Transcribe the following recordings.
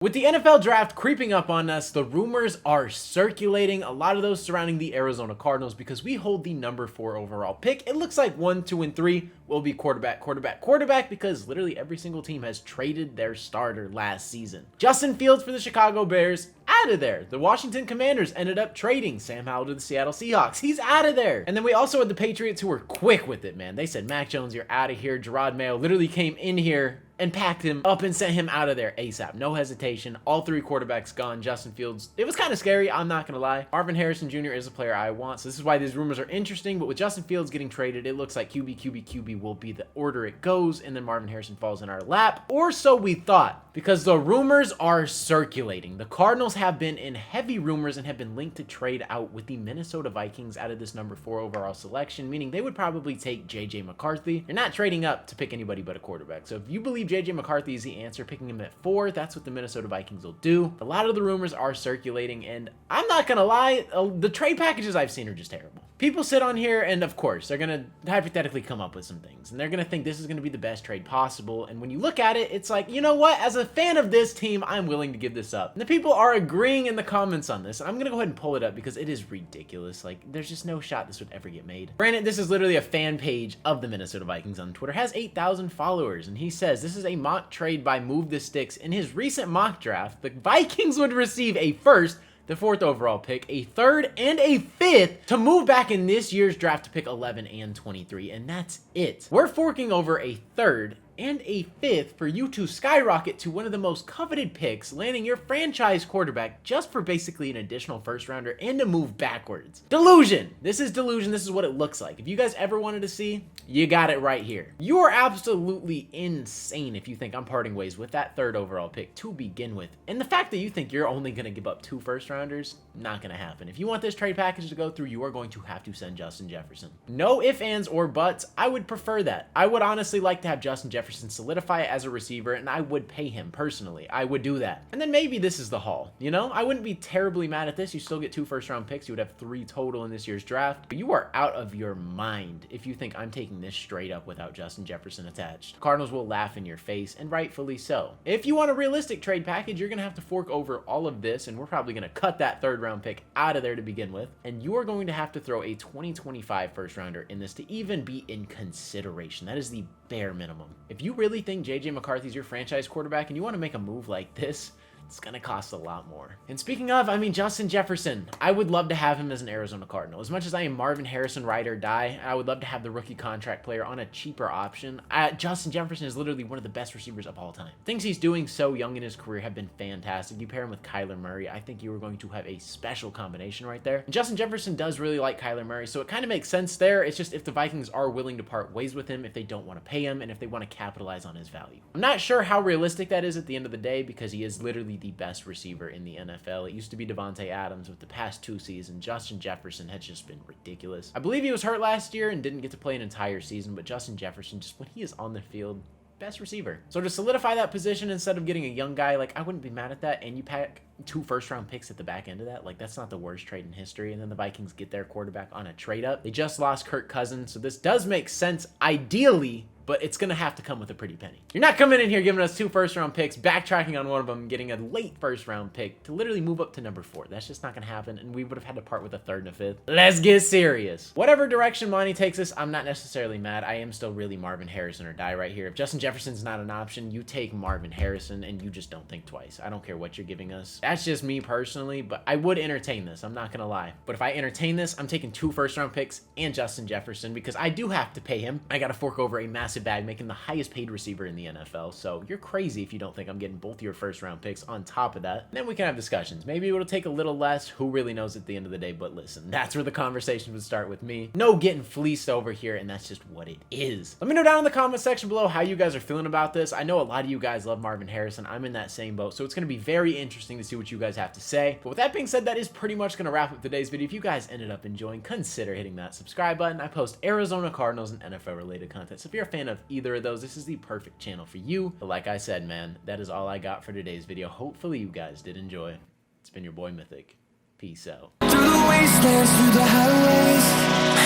With the NFL draft creeping up on us, the rumors are circulating, a lot of those surrounding the Arizona Cardinals because we hold the number 4 overall pick. It looks like 1, 2, and 3 will be quarterback because literally every single team has traded their starter last season. Justin Fields for the Chicago Bears, out of there. The Washington Commanders ended up trading Sam Howell to the Seattle Seahawks. He's out of there. And then we also had the Patriots who were quick with it, man. They said, Mac Jones, you're out of here. Gerard Mayo literally came in here and packed him up and sent him out of there ASAP. No hesitation. All 3 quarterbacks gone. Justin Fields, it was kind of scary, I'm not gonna lie. Marvin Harrison Jr. is a player I want, so this is why these rumors are interesting. But with Justin Fields getting traded, it looks like QB will be the order it goes, and then Marvin Harrison falls in our lap. Or so we thought, because the rumors are circulating. The Cardinals have been in heavy rumors and have been linked to trade out with the Minnesota Vikings out of this number 4 overall selection, meaning they would probably take JJ McCarthy. You're not trading up to pick anybody but a quarterback. So if you believe JJ McCarthy is the answer, picking him at 4, that's what the Minnesota Vikings will do. A lot of the rumors are circulating, and I'm not gonna lie, the trade packages I've seen are just terrible. People sit on here and of course they're gonna hypothetically come up with some things and they're gonna think this is gonna be the best trade possible, and when you look at it, it's like, you know what, as a fan of this team, I'm willing to give this up. And the people are agreeing in the comments on this, and I'm gonna go ahead and pull it up because it is ridiculous. Like, there's just no shot this would ever get made. Granted, this is literally a fan page of the Minnesota Vikings on Twitter, has 8,000 followers, and he says this is a mock trade by Move the Sticks. In his recent mock draft, the Vikings would receive a first, the 4th overall pick, a 3rd, and a 5th to move back in this year's draft to pick 11 and 23, and that's it. We're forking over a 3rd and a 5th for you to skyrocket to one of the most coveted picks, landing your franchise quarterback just for basically an additional 1st rounder and to move backwards. Delusion. This is delusion. This is what it looks like. If you guys ever wanted to see, you got it right here. You are absolutely insane if you think I'm parting ways with that 3rd overall pick to begin with. And the fact that you think you're only going to give up 2 first rounders, not going to happen. If you want this trade package to go through, you are going to have to send Justin Jefferson. No ifs, ands, or buts. I would prefer that. I would honestly like to have Justin Jefferson solidify it as a receiver, and I would pay him personally. I would do that. And then maybe this is the haul, you know? I wouldn't be terribly mad at this. You still get 2 first-round picks. You would have 3 total in this year's draft. But you are out of your mind if you think I'm taking this straight up without Justin Jefferson attached. The Cardinals will laugh in your face, and rightfully so. If you want a realistic trade package, you're gonna have to fork over all of this, and we're probably gonna cut that 3rd-round pick out of there to begin with, and you are going to have to throw a 2025 first-rounder in this to even be in consideration. That is the bare minimum. If you really think JJ McCarthy's your franchise quarterback and you want to make a move like this, it's gonna cost a lot more. And speaking of, I mean, Justin Jefferson, I would love to have him as an Arizona Cardinal. As much as I am Marvin Harrison ride or die, I would love to have the rookie contract player on a cheaper option. Justin Jefferson is literally one of the best receivers of all time. Things he's doing so young in his career have been fantastic. You pair him with Kyler Murray, I think you are going to have a special combination right there. And Justin Jefferson does really like Kyler Murray, so it kind of makes sense there. It's just if the Vikings are willing to part ways with him, if they don't want to pay him, and if they want to capitalize on his value. I'm not sure how realistic that is at the end of the day because he is literally the best receiver in the NFL. It used to be Devontae Adams. With the past 2 seasons, Justin Jefferson has just been ridiculous. I believe he was hurt last year and didn't get to play an entire season, but Justin Jefferson, just when he is on the field, best receiver. So to solidify that position instead of getting a young guy, like, I wouldn't be mad at that, and you pack 2 first-round picks at the back end of that, like, that's not the worst trade in history. And then the Vikings get their quarterback on a trade up. They just lost Kirk Cousins, so this does make sense ideally, but it's going to have to come with a pretty penny. You're not coming in here giving us 2 first-round picks, backtracking on one of them, getting a late first-round pick to literally move up to number 4. That's just not going to happen, and we would have had to part with a 3rd and a 5th. Let's get serious. Whatever direction Monty takes us, I'm not necessarily mad. I am still really Marvin Harrison or die right here. If Justin Jefferson's not an option, you take Marvin Harrison, and you just don't think twice. I don't care what you're giving us. That's just me personally, but I would entertain this. I'm not going to lie. But if I entertain this, I'm taking 2 first-round picks and Justin Jefferson because I do have to pay him. I got to fork over a massive bag, making the highest paid receiver in the NFL. So you're crazy if you don't think I'm getting both your 1st-round picks on top of that. And then we can have discussions. Maybe it'll take a little less. Who really knows at the end of the day? But listen, that's where the conversation would start with me. No getting fleeced over here, and that's just what it is. Let me know down in the comment section below how you guys are feeling about this. I know a lot of you guys love Marvin Harrison. I'm in that same boat, so it's going to be very interesting to see what you guys have to say. But with that being said, that is pretty much going to wrap up today's video. If you guys ended up enjoying, consider hitting that subscribe button. I post Arizona Cardinals and NFL related content, so if you're a fan of either of those, this is the perfect channel for you. But like I said, man, that is all I got for today's video. Hopefully you guys did enjoy. It's been your boy Mythic. Peace out. Through the wastelands, through the highways,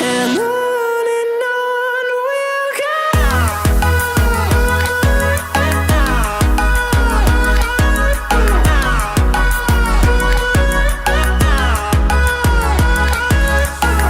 and